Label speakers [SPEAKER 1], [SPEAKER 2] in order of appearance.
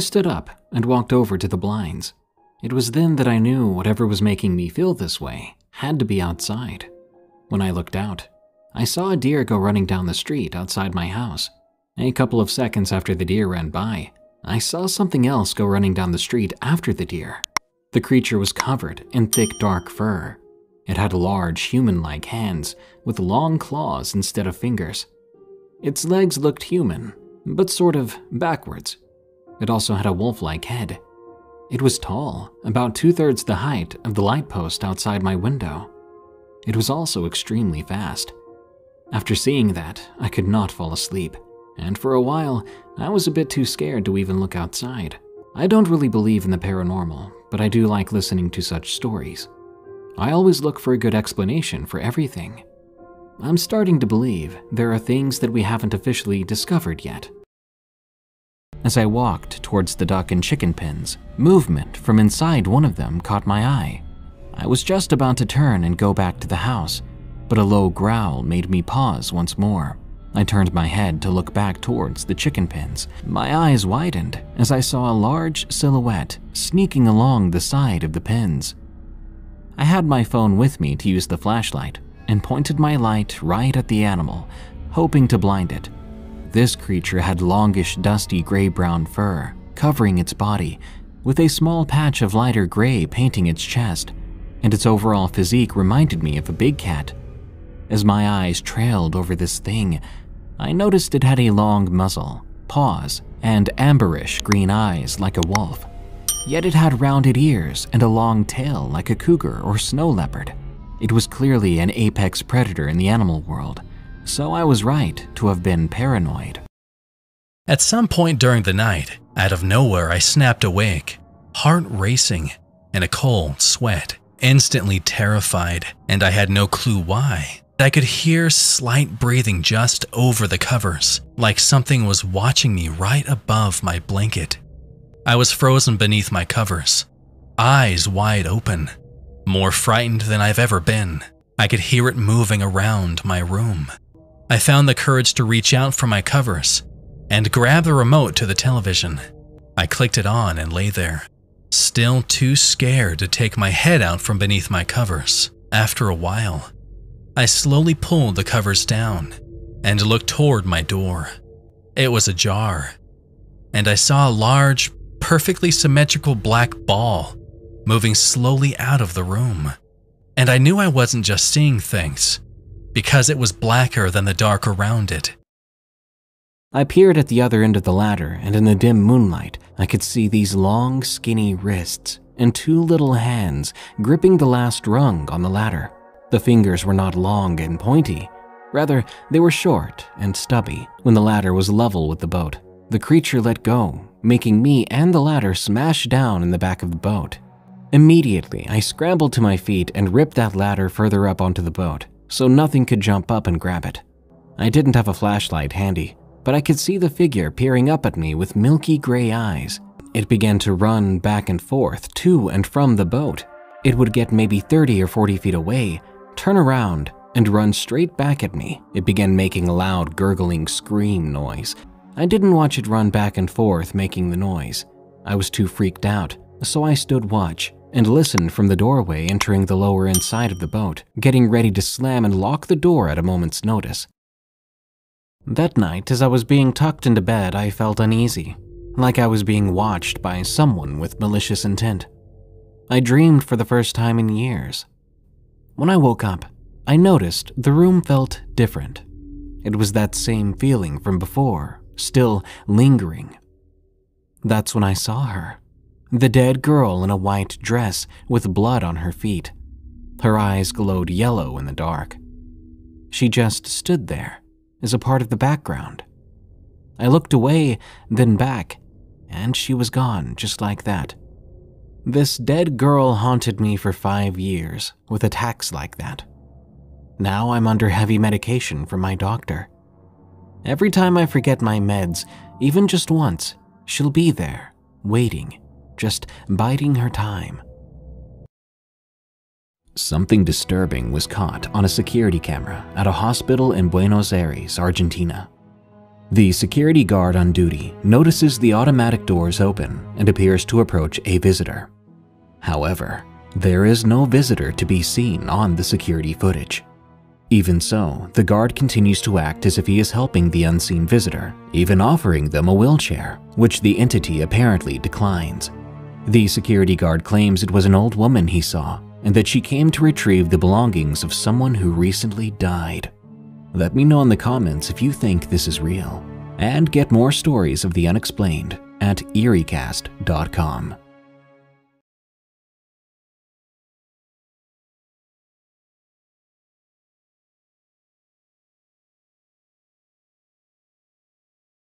[SPEAKER 1] stood up and walked over to the blinds. It was then that I knew whatever was making me feel this way had to be outside. When I looked out, I saw a deer go running down the street outside my house. A couple of seconds after the deer ran by, I saw something else go running down the street after the deer. The creature was covered in thick dark fur. It had large human-like hands with long claws instead of fingers. Its legs looked human, but sort of backwards. It also had a wolf-like head. It was tall, about 2/3 the height of the light post outside my window. It was also extremely fast. After seeing that, I could not fall asleep, and for a while, I was a bit too scared to even look outside. I don't really believe in the paranormal, but I do like listening to such stories. I always look for a good explanation for everything. I'm starting to believe there are things that we haven't officially discovered yet. As I walked towards the duck and chicken pens, movement from inside one of them caught my eye. I was just about to turn and go back to the house, but a low growl made me pause once more. I turned my head to look back towards the chicken pens. My eyes widened as I saw a large silhouette sneaking along the side of the pens. I had my phone with me to use the flashlight and pointed my light right at the animal, hoping to blind it. This creature had longish, dusty gray-brown fur covering its body, with a small patch of lighter gray painting its chest, and its overall physique reminded me of a big cat. As my eyes trailed over this thing, I noticed it had a long muzzle, paws, and amberish green eyes like a wolf. Yet it had rounded ears and a long tail like a cougar or snow leopard. It was clearly an apex predator in the animal world, so I was right to have been paranoid.
[SPEAKER 2] At some point during the night, out of nowhere I snapped awake, heart racing, and a cold sweat, instantly terrified, and I had no clue why. I could hear slight breathing just over the covers, like something was watching me right above my blanket. I was frozen beneath my covers, eyes wide open, more frightened than I've ever been. I could hear it moving around my room. I found the courage to reach out from my covers and grab the remote to the television. I clicked it on and lay there, still too scared to take my head out from beneath my covers. After a while, I slowly pulled the covers down and looked toward my door. It was ajar, and I saw a large, perfectly symmetrical black ball moving slowly out of the room. And I knew I wasn't just seeing things, because it was blacker than the dark around it.
[SPEAKER 1] I peered at the other end of the ladder, and in the dim moonlight, I could see these long, skinny wrists and two little hands gripping the last rung on the ladder. The fingers were not long and pointy. Rather, they were short and stubby. When the ladder was level with the boat, the creature let go, making me and the ladder smash down in the back of the boat. Immediately, I scrambled to my feet and ripped that ladder further up onto the boat, so nothing could jump up and grab it. I didn't have a flashlight handy, but I could see the figure peering up at me with milky gray eyes. It began to run back and forth to and from the boat. It would get maybe 30 or 40 feet away, turn around, and run straight back at me. It began making a loud gurgling scream noise. I didn't watch it run back and forth making the noise. I was too freaked out, so I stood watch and listened from the doorway entering the lower inside of the boat, getting ready to slam and lock the door at a moment's notice. That night, as I was being tucked into bed, I felt uneasy, like I was being watched by someone with malicious intent. I dreamed for the first time in years. When I woke up, I noticed the room felt different. It was that same feeling from before, still lingering. That's when I saw her. The dead girl in a white dress with blood on her feet. Her eyes glowed yellow in the dark. She just stood there as a part of the background. I looked away, then back, and she was gone just like that. This dead girl haunted me for 5 years with attacks like that. Now I'm under heavy medication from my doctor. Every time I forget my meds, even just once, she'll be there, waiting, just biding her time. Something disturbing was caught on a security camera at a hospital in Buenos Aires, Argentina. The security guard on duty notices the automatic doors open and appears to approach a visitor. However, there is no visitor to be seen on the security footage. Even so, the guard continues to act as if he is helping the unseen visitor, even offering them a wheelchair, which the entity apparently declines. The security guard claims it was an old woman he saw, and that she came to retrieve the belongings of someone who recently died. Let me know in the comments if you think this is real, and get more stories of the unexplained at eeriecast.com.